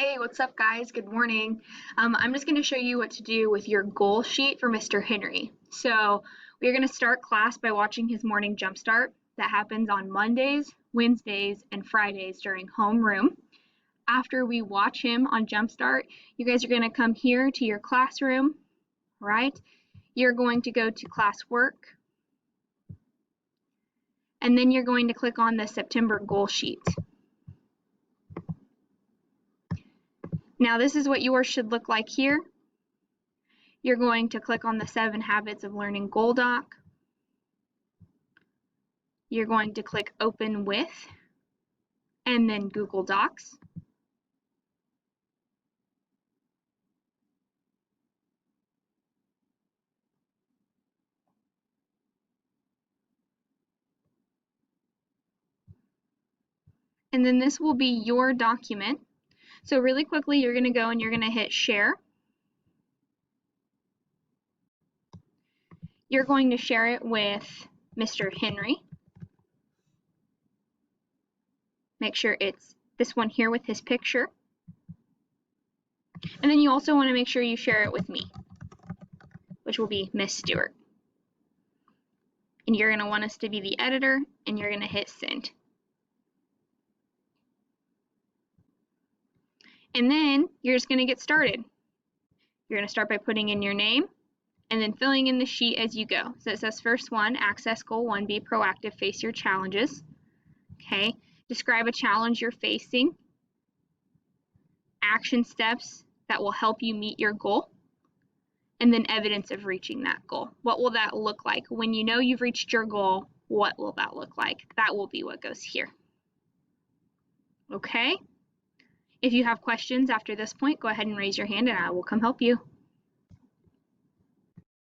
Hey, what's up, guys? Good morning. I'm just going to show you what to do with your goal sheet for Mr. Henry. So we're going to start class by watching his morning jumpstart. That happens on Mondays, Wednesdays, and Fridays during homeroom. After we watch him on jumpstart, you guys are going to come here to your classroom, right? You're going to go to classwork, and then you're going to click on the September goal sheet. Now this is what yours should look like here. You're going to click on the 7 Habits of Learning Goal Doc. You're going to click Open With, and then Google Docs. And then this will be your document. So really quickly, you're going to go and you're going to hit Share. You're going to share it with Mr. Henry. Make sure it's this one here with his picture. And then you also want to make sure you share it with me, which will be Miss Stewart. And you're going to want us to be the editor, and you're going to hit Send. And then you're just going to get started. You're going to start by putting in your name and then filling in the sheet as you go. So it says first one, access goal 1, be proactive, face your challenges. Okay, describe a challenge you're facing, action steps that will help you meet your goal, and then evidence of reaching that goal. What will that look like? When you know you've reached your goal, what will that look like? That will be what goes here. Okay? If you have questions after this point, go ahead and raise your hand and I will come help you.